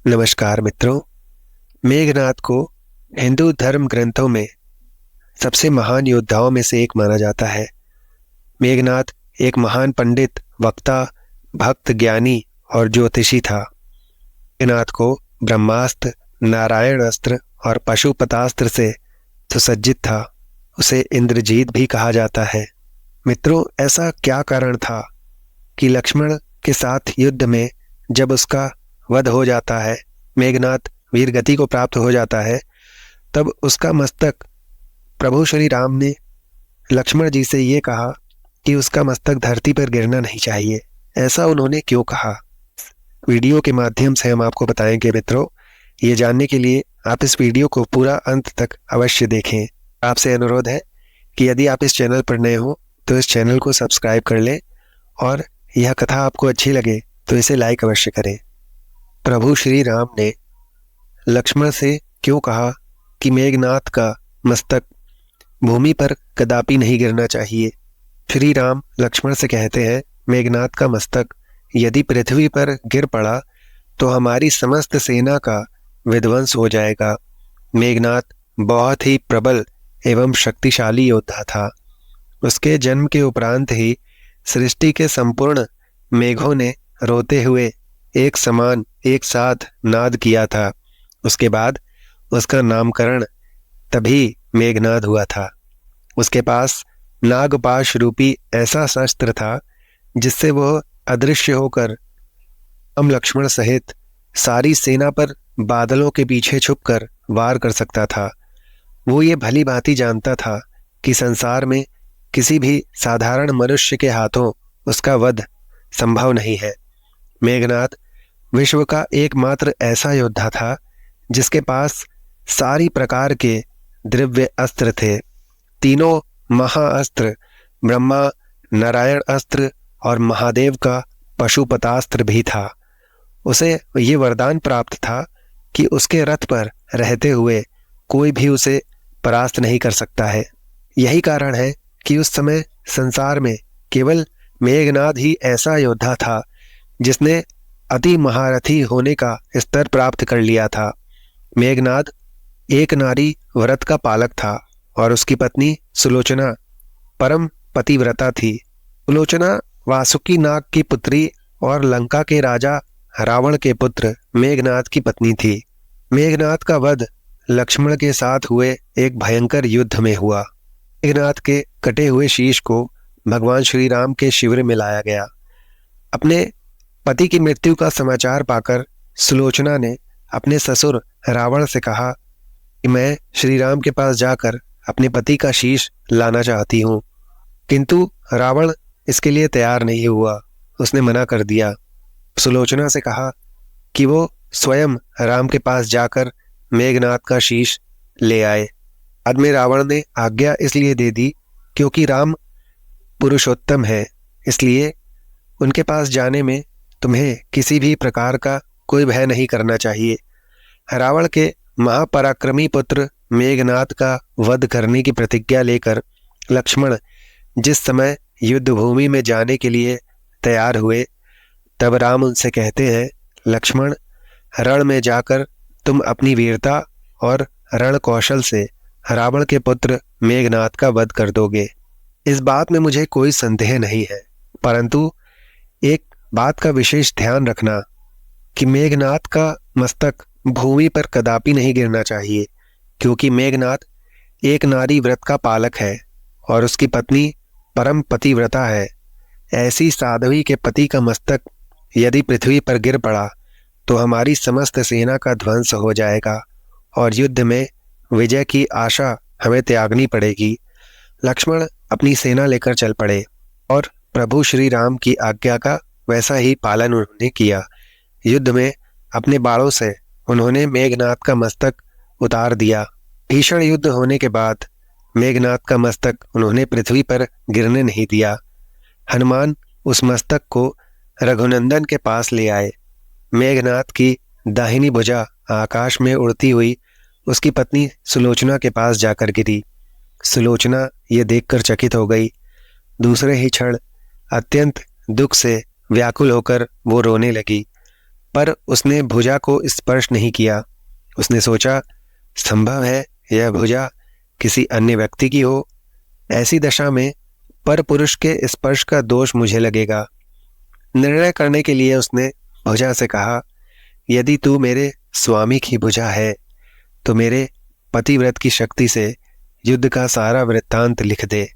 नमस्कार मित्रों। मेघनाद को हिंदू धर्म ग्रंथों में सबसे महान योद्धाओं में से एक माना जाता है। मेघनाद एक महान पंडित, वक्ता, भक्त, ज्ञानी और ज्योतिषी था। मेघनाद को ब्रह्मास्त्र, नारायण अस्त्र और पशुपतास्त्र से सुसज्जित था। उसे इंद्रजीत भी कहा जाता है। मित्रों, ऐसा क्या कारण था कि लक्ष्मण के साथ युद्ध में जब उसका वध हो जाता है, मेघनाद वीरगति को प्राप्त हो जाता है, तब उसका मस्तक प्रभु श्री राम ने लक्ष्मण जी से ये कहा कि उसका मस्तक धरती पर गिरना नहीं चाहिए। ऐसा उन्होंने क्यों कहा, वीडियो के माध्यम से हम आपको बताएंगे। मित्रों, ये जानने के लिए आप इस वीडियो को पूरा अंत तक अवश्य देखें। आपसे अनुरोध है कि यदि आप इस चैनल पर नए हो तो इस चैनल को सब्सक्राइब कर लें और यह कथा आपको अच्छी लगे तो इसे लाइक अवश्य करें। प्रभु श्री राम ने लक्ष्मण से क्यों कहा कि मेघनाद का मस्तक भूमि पर कदापि नहीं गिरना चाहिए? श्री राम लक्ष्मण से कहते हैं, मेघनाद का मस्तक यदि पृथ्वी पर गिर पड़ा तो हमारी समस्त सेना का विध्वंस हो जाएगा। मेघनाद बहुत ही प्रबल एवं शक्तिशाली योद्धा था। उसके जन्म के उपरांत ही सृष्टि के संपूर्ण मेघों ने रोते हुए एक समान एक साथ नाद किया था। उसके बाद उसका नामकरण तभी मेघनाद हुआ था। उसके पास नागपाश रूपी ऐसा शस्त्र था जिससे वह अदृश्य होकर राम लक्ष्मण सहित सारी सेना पर बादलों के पीछे छुपकर वार कर सकता था। वो ये भली भांति जानता था कि संसार में किसी भी साधारण मनुष्य के हाथों उसका वध संभव नहीं है। मेघनाद विश्व का एकमात्र ऐसा योद्धा था जिसके पास सारी प्रकार के दिव्य अस्त्र थे। तीनों महाअस्त्र, ब्रह्मा, नारायण अस्त्र और महादेव का पशुपतास्त्र भी था। उसे ये वरदान प्राप्त था कि उसके रथ पर रहते हुए कोई भी उसे परास्त नहीं कर सकता है। यही कारण है कि उस समय संसार में केवल मेघनाद ही ऐसा योद्धा था जिसने अति महारथी होने का स्तर प्राप्त कर लिया था। मेघनाद एक नारी व्रत का पालक था और उसकी पत्नी सुलोचना परम पतिव्रता थी। सुलोचना वासुकी नाग की पुत्री और लंका के राजा रावण के पुत्र मेघनाद की पत्नी थी। मेघनाद का वध लक्ष्मण के साथ हुए एक भयंकर युद्ध में हुआ। मेघनाद के कटे हुए शीश को भगवान श्री राम के शिविर में लाया गया। अपने पति की मृत्यु का समाचार पाकर सुलोचना ने अपने ससुर रावण से कहा कि मैं श्री राम के पास जाकर अपने पति का शीश लाना चाहती हूँ, किंतु रावण इसके लिए तैयार नहीं हुआ। उसने मना कर दिया। सुलोचना से कहा कि वो स्वयं राम के पास जाकर मेघनाद का शीश ले आए। बाद में रावण ने आज्ञा इसलिए दे दी क्योंकि राम पुरुषोत्तम है, इसलिए उनके पास जाने में तुम्हें किसी भी प्रकार का कोई भय नहीं करना चाहिए। रावण के महापराक्रमी पुत्र मेघनाद का वध करने की प्रतिज्ञा लेकर लक्ष्मण जिस समय युद्ध भूमि में जाने के लिए तैयार हुए, तब राम उनसे कहते हैं, लक्ष्मण, रण में जाकर तुम अपनी वीरता और रण कौशल से रावण के पुत्र मेघनाद का वध कर दोगे। इस बात में मुझे कोई संदेह नहीं है, परंतु एक बात का विशेष ध्यान रखना कि मेघनाद का मस्तक भूमि पर कदापि नहीं गिरना चाहिए, क्योंकि मेघनाद एक नारी व्रत का पालक है और उसकी पत्नी परम पतिव्रता है। ऐसी साध्वी के पति का मस्तक यदि पृथ्वी पर गिर पड़ा तो हमारी समस्त सेना का ध्वंस हो जाएगा और युद्ध में विजय की आशा हमें त्यागनी पड़ेगी। लक्ष्मण अपनी सेना लेकर चल पड़े और प्रभु श्री राम की आज्ञा का वैसा ही पालन उन्होंने किया। युद्ध में अपने बाणों से उन्होंने मेघनाद का मस्तक उतार दिया। भीषण युद्ध होने के बाद मेघनाद का मस्तक उन्होंने पृथ्वी पर गिरने नहीं दिया। हनुमान उस मस्तक को रघुनंदन के पास ले आए। मेघनाद की दाहिनी भुजा आकाश में उड़ती हुई उसकी पत्नी सुलोचना के पास जाकर गिरी। सुलोचना ये देखकर चकित हो गई। दूसरे ही क्षण अत्यंत दुख से व्याकुल होकर वो रोने लगी। पर उसने भुजा को स्पर्श नहीं किया। उसने सोचा, संभव है यह भुजा किसी अन्य व्यक्ति की हो। ऐसी दशा में पर पुरुष के स्पर्श का दोष मुझे लगेगा। निर्णय करने के लिए उसने भुजा से कहा, यदि तू मेरे स्वामी की भुजा है तो मेरे पतिव्रत की शक्ति से युद्ध का सारा वृत्तांत लिख दे।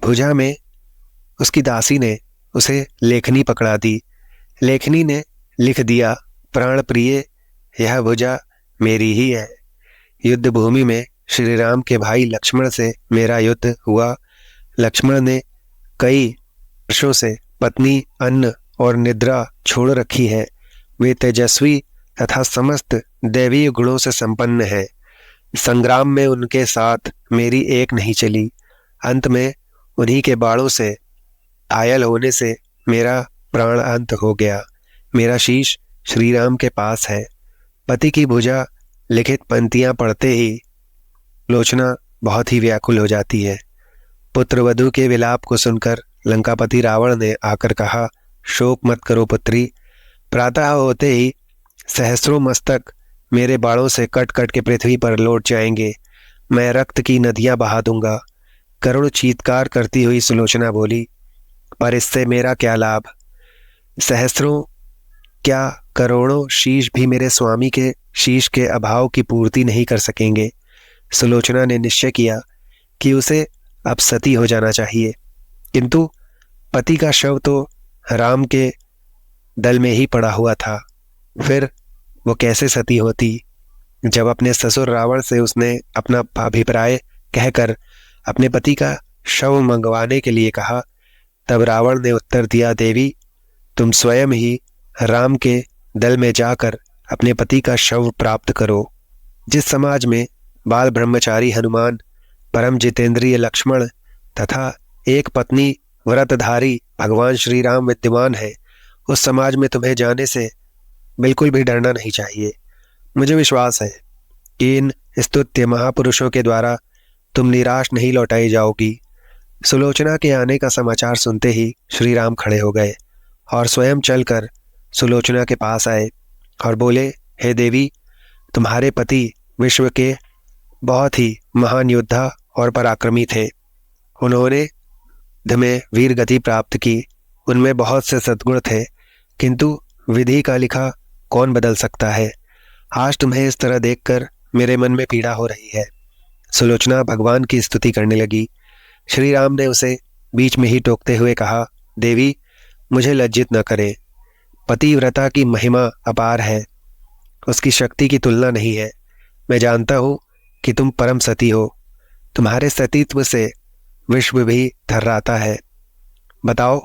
भुजा में उसकी दासी ने उसे लेखनी पकड़ा दी। लेखनी ने लिख दिया, प्राण प्रिय, यह भुजा मेरी ही है। युद्ध भूमि में श्री राम के भाई लक्ष्मण से मेरा युद्ध हुआ। लक्ष्मण ने कई वर्षों से पत्नी, अन्न और निद्रा छोड़ रखी है। वे तेजस्वी तथा समस्त दैवीय गुणों से संपन्न है। संग्राम में उनके साथ मेरी एक नहीं चली। अंत में उन्हीं के बाणों से घायल होने से मेरा प्राण अंत हो गया। मेरा शीश श्री राम के पास है। पति की भुजा लिखित पंक्तियां पढ़ते ही लोचना बहुत ही व्याकुल हो जाती है। पुत्र वधू के विलाप को सुनकर लंकापति रावण ने आकर कहा, शोक मत करो पुत्री, प्रातः होते ही सहस्रों मस्तक मेरे बाणों से कट कट के पृथ्वी पर लौट जाएंगे। मैं रक्त की नदियां बहा दूंगा। करुण चीत्कार करती हुई सुलोचना बोली, पर इससे मेरा क्या लाभ? सहस्रों क्या करोड़ों शीश भी मेरे स्वामी के शीश के अभाव की पूर्ति नहीं कर सकेंगे। सुलोचना ने निश्चय किया कि उसे अब सती हो जाना चाहिए, किंतु पति का शव तो राम के दल में ही पड़ा हुआ था। फिर वो कैसे सती होती? जब अपने ससुर रावण से उसने अपना अभिप्राय कहकर अपने पति का शव मंगवाने के लिए कहा, तब रावण ने उत्तर दिया, देवी, तुम स्वयं ही राम के दल में जाकर अपने पति का शव प्राप्त करो। जिस समाज में बाल ब्रह्मचारी हनुमान, परम जितेंद्रिय लक्ष्मण तथा एक पत्नी व्रतधारी भगवान श्री राम विद्यमान है, उस समाज में तुम्हें जाने से बिल्कुल भी डरना नहीं चाहिए। मुझे विश्वास है कि इन स्तुत्य महापुरुषों के द्वारा तुम निराश नहीं लौटाई जाओगी। सुलोचना के आने का समाचार सुनते ही श्री राम खड़े हो गए और स्वयं चलकर सुलोचना के पास आए और बोले, हे देवी, तुम्हारे पति विश्व के बहुत ही महान योद्धा और पराक्रमी थे। उन्होंने युद्ध में वीर गति प्राप्त की। उनमें बहुत से सद्गुण थे, किंतु विधि का लिखा कौन बदल सकता है। आज तुम्हें इस तरह देखकर मेरे मन में पीड़ा हो रही है। सुलोचना भगवान की स्तुति करने लगी। श्री राम ने उसे बीच में ही टोकते हुए कहा, देवी, मुझे लज्जित न करें। पतिव्रता की महिमा अपार है, उसकी शक्ति की तुलना नहीं है। मैं जानता हूँ कि तुम परम सती हो। तुम्हारे सतीत्व से विश्व भी थर्राता है। बताओ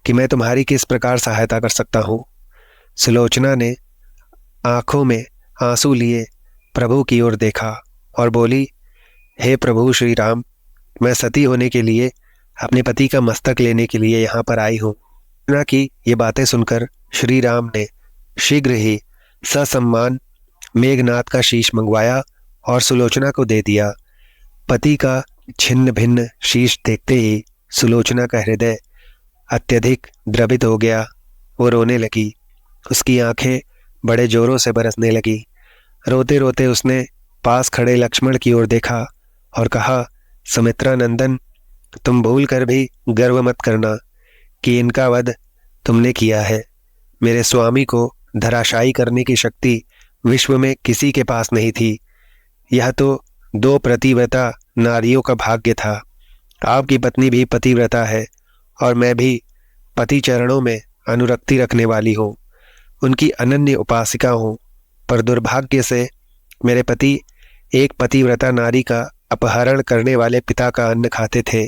कि मैं तुम्हारी किस प्रकार सहायता कर सकता हूँ। सुलोचना ने आंखों में आंसू लिए प्रभु की ओर देखा और बोली, हे प्रभु श्री राम, मैं सती होने के लिए अपने पति का मस्तक लेने के लिए यहाँ पर आई हूँ। सुलोचना की ये बातें सुनकर श्री राम ने शीघ्र ही ससम्मान मेघनाद का शीश मंगवाया और सुलोचना को दे दिया। पति का छिन्न भिन्न शीश देखते ही सुलोचना का हृदय अत्यधिक द्रवित हो गया। वो रोने लगी। उसकी आंखें बड़े जोरों से बरसने लगी। रोते रोते उसने पास खड़े लक्ष्मण की ओर देखा और कहा, सुमित्रा नंदन, तुम भूल कर भी गर्व मत करना कि इनका वध तुमने किया है। मेरे स्वामी को धराशायी करने की शक्ति विश्व में किसी के पास नहीं थी। यह तो दो प्रतिव्रता नारियों का भाग्य था। आपकी पत्नी भी पतिव्रता है और मैं भी पति चरणों में अनुरक्ति रखने वाली हूँ, उनकी अनन्य उपासिका हूँ। पर दुर्भाग्य से मेरे पति एक पतिव्रता नारी का अपहरण करने वाले पिता का अन्न खाते थे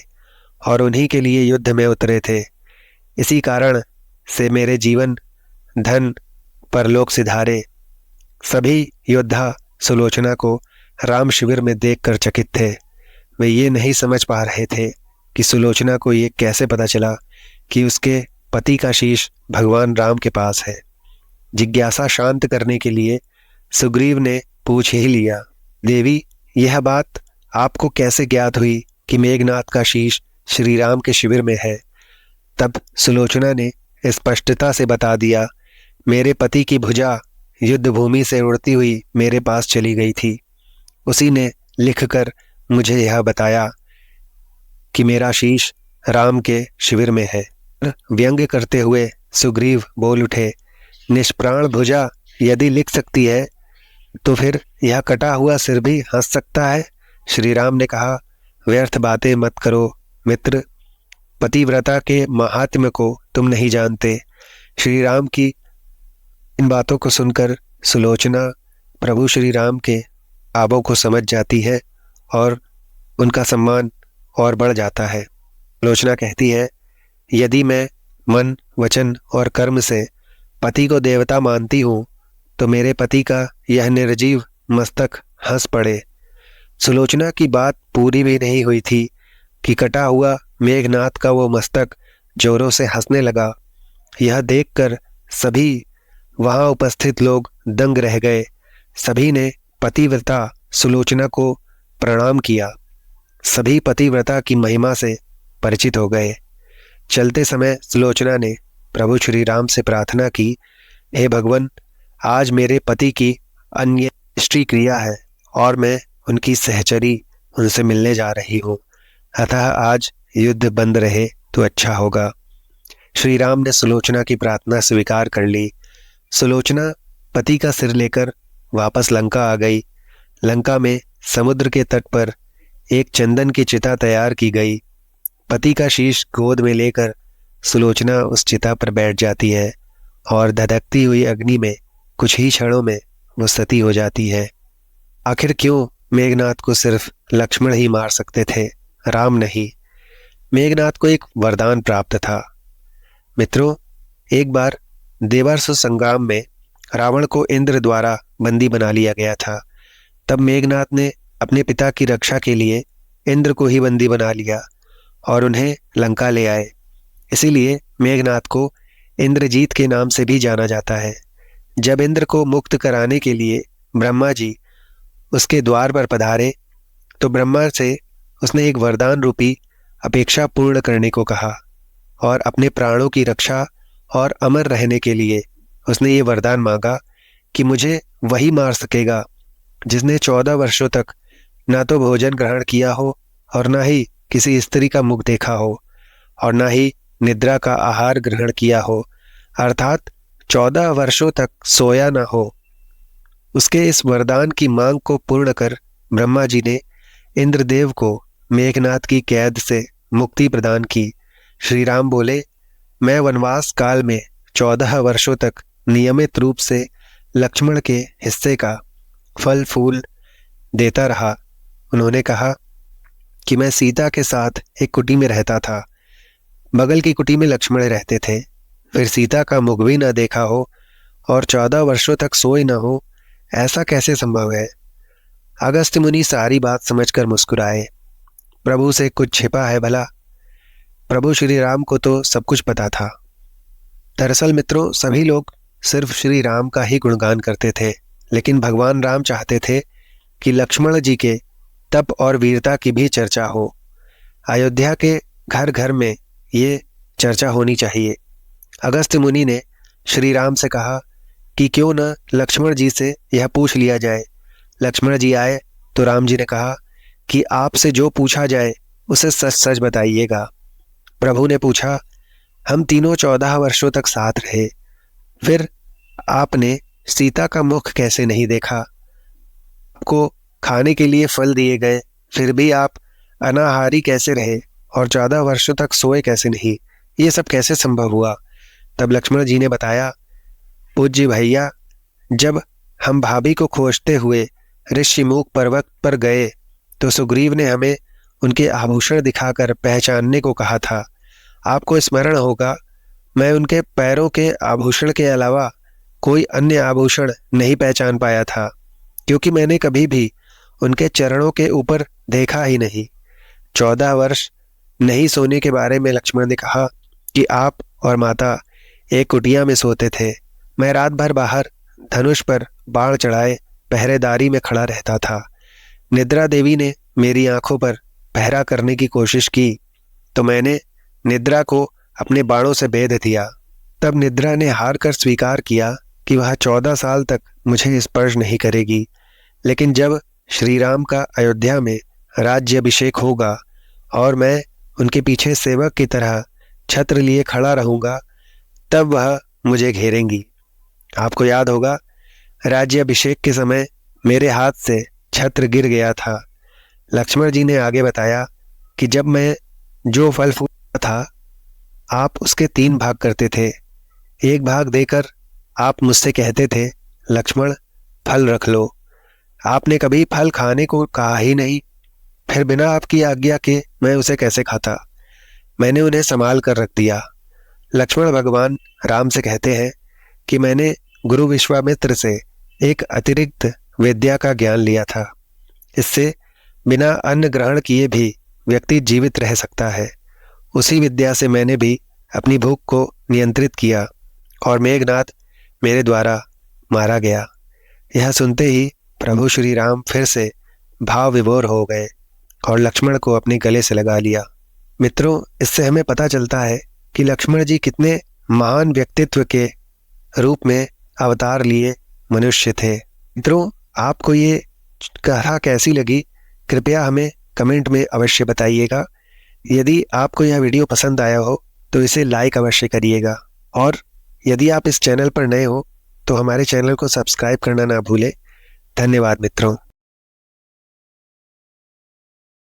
और उन्हीं के लिए युद्ध में उतरे थे। इसी कारण से मेरे जीवन, धन, परलोक सिधारे। सभी योद्धा सुलोचना को राम शिविर में देखकर चकित थे। वे ये नहीं समझ पा रहे थे कि सुलोचना को ये कैसे पता चला कि उसके पति का शीश भगवान राम के पास है। जिज्ञासा शांत करने के लिए सुग्रीव ने पूछ ही लिया, देवी, यह बात आपको कैसे ज्ञात हुई कि मेघनाद का शीश श्री राम के शिविर में है? तब सुलोचना ने स्पष्टता से बता दिया मेरे पति की भुजा युद्ध भूमि से उड़ती हुई मेरे पास चली गई थी। उसी ने लिखकर मुझे यह बताया कि मेरा शीश राम के शिविर में है। व्यंग्य करते हुए सुग्रीव बोल उठे, निष्प्राण भुजा यदि लिख सकती है तो फिर यह कटा हुआ सिर भी हंस सकता है। श्री राम ने कहा, व्यर्थ बातें मत करो मित्र, पतिव्रता के महात्म्य को तुम नहीं जानते। श्री राम की इन बातों को सुनकर सुलोचना प्रभु श्री राम के आबों को समझ जाती है और उनका सम्मान और बढ़ जाता है। सुलोचना कहती है, यदि मैं मन, वचन और कर्म से पति को देवता मानती हूँ तो मेरे पति का यह निर्जीव मस्तक हंस पड़े। सुलोचना की बात पूरी भी नहीं हुई थी कि कटा हुआ मेघनाथ का वो मस्तक जोरों से हंसने लगा। यह देखकर सभी वहां उपस्थित लोग दंग रह गए। सभी ने पतिव्रता सुलोचना को प्रणाम किया। सभी पतिव्रता की महिमा से परिचित हो गए। चलते समय सुलोचना ने प्रभु श्री राम से प्रार्थना की, हे भगवान, आज मेरे पति की अन्येष्टि क्रिया है और मैं उनकी सहचरी उनसे मिलने जा रही हूँ, अतः आज युद्ध बंद रहे तो अच्छा होगा। श्री राम ने सुलोचना की प्रार्थना स्वीकार कर ली। सुलोचना पति का सिर लेकर वापस लंका आ गई। लंका में समुद्र के तट पर एक चंदन की चिता तैयार की गई। पति का शीश गोद में लेकर सुलोचना उस चिता पर बैठ जाती है और धधकती हुई अग्नि में कुछ ही क्षणों में वो सती हो जाती है। आखिर क्यों मेघनाथ को सिर्फ लक्ष्मण ही मार सकते थे, राम नहीं? मेघनाथ को एक वरदान प्राप्त था। मित्रों, एक बार देवासुर संग्राम में रावण को इंद्र द्वारा बंदी बना लिया गया था। तब मेघनाथ ने अपने पिता की रक्षा के लिए इंद्र को ही बंदी बना लिया और उन्हें लंका ले आए। इसीलिए मेघनाथ को इंद्रजीत के नाम से भी जाना जाता है। जब इंद्र को मुक्त कराने के लिए ब्रह्मा जी उसके द्वार पर पधारे तो ब्रह्मा से उसने एक वरदान रूपी अपेक्षा पूर्ण करने को कहा और अपने प्राणों की रक्षा और अमर रहने के लिए उसने ये वरदान मांगा कि मुझे वही मार सकेगा जिसने 14 वर्षों तक ना तो भोजन ग्रहण किया हो और ना ही किसी स्त्री का मुख देखा हो और ना ही निद्रा का आहार ग्रहण किया हो, अर्थात 14 वर्षों तक सोया ना हो। उसके इस वरदान की मांग को पूर्ण कर ब्रह्मा जी ने इंद्रदेव को मेघनाथ की कैद से मुक्ति प्रदान की। श्री राम बोले, मैं वनवास काल में 14 वर्षों तक नियमित रूप से लक्ष्मण के हिस्से का फल फूल देता रहा। उन्होंने कहा कि मैं सीता के साथ एक कुटी में रहता था। बगल की कुटी में लक्ष्मण रहते थे। फिर सीता का मुख भी न देखा हो और 14 वर्षों तक सोए न हो, ऐसा कैसे संभव है? अगस्त्य मुनि सारी बात समझकर मुस्कुराए। प्रभु से कुछ छिपा है भला? प्रभु श्री राम को तो सब कुछ पता था। दरअसल मित्रों, सभी लोग सिर्फ श्री राम का ही गुणगान करते थे, लेकिन भगवान राम चाहते थे कि लक्ष्मण जी के तप और वीरता की भी चर्चा हो। अयोध्या के घर घर में ये चर्चा होनी चाहिए। अगस्त्य मुनि ने श्री राम से कहा कि क्यों न लक्ष्मण जी से यह पूछ लिया जाए। लक्ष्मण जी आए तो राम जी ने कहा कि आपसे जो पूछा जाए उसे सच सच बताइएगा। प्रभु ने पूछा, हम तीनों 14 वर्षों तक साथ रहे, फिर आपने सीता का मुख कैसे नहीं देखा? आपको खाने के लिए फल दिए गए, फिर भी आप अनाहारी कैसे रहे और 14 वर्षों तक सोए कैसे नहीं? ये सब कैसे संभव हुआ? तब लक्ष्मण जी ने बताया, पूज्य भैया, जब हम भाभी को खोजते हुए ऋषिमुख पर्वत पर गए तो सुग्रीव ने हमें उनके आभूषण दिखाकर पहचानने को कहा था। आपको स्मरण होगा, मैं उनके पैरों के आभूषण के अलावा कोई अन्य आभूषण नहीं पहचान पाया था, क्योंकि मैंने कभी भी उनके चरणों के ऊपर देखा ही नहीं। 14 वर्ष नहीं सोने के बारे में लक्ष्मण ने कहा कि आप और माता एक कुटिया में सोते थे। मैं रात भर बाहर धनुष पर बाण चढ़ाए पहरेदारी में खड़ा रहता था। निद्रा देवी ने मेरी आंखों पर पहरा करने की कोशिश की तो मैंने निद्रा को अपने बाणों से बेध दिया। तब निद्रा ने हार कर स्वीकार किया कि वह 14 साल तक मुझे स्पर्श नहीं करेगी, लेकिन जब श्री राम का अयोध्या में राज्याभिषेक होगा और मैं उनके पीछे सेवक की तरह छत्र लिए खड़ा रहूंगा, तब वह मुझे घेरेंगी। आपको याद होगा, राज्याभिषेक के समय मेरे हाथ से छत्र गिर गया था। लक्ष्मण जी ने आगे बताया कि जब मैं जो फल फूला था, आप उसके 3 भाग करते थे। एक भाग देकर आप मुझसे कहते थे, लक्ष्मण फल रख लो। आपने कभी फल खाने को कहा ही नहीं, फिर बिना आपकी आज्ञा के मैं उसे कैसे खाता? मैंने उन्हें संभाल कर रख दिया। लक्ष्मण भगवान राम से कहते हैं कि मैंने गुरु विश्वामित्र से एक अतिरिक्त विद्या का ज्ञान लिया था। इससे बिना अन्न ग्रहण किए भी व्यक्ति जीवित रह सकता है। उसी विद्या से मैंने भी अपनी भूख को नियंत्रित किया और मेघनाद मेरे द्वारा मारा गया। यह सुनते ही प्रभु श्री राम फिर से भाव विभोर हो गए और लक्ष्मण को अपने गले से लगा लिया। मित्रों, इससे हमें पता चलता है कि लक्ष्मण जी कितने महान व्यक्तित्व के रूप में अवतार लिए मनुष्य थे। मित्रों, आपको ये कथा कैसी लगी, कृपया हमें कमेंट में अवश्य बताइएगा। यदि आपको यह वीडियो पसंद आया हो तो इसे लाइक अवश्य करिएगा, और यदि आप इस चैनल पर नए हो तो हमारे चैनल को सब्सक्राइब करना ना भूलें। धन्यवाद मित्रों।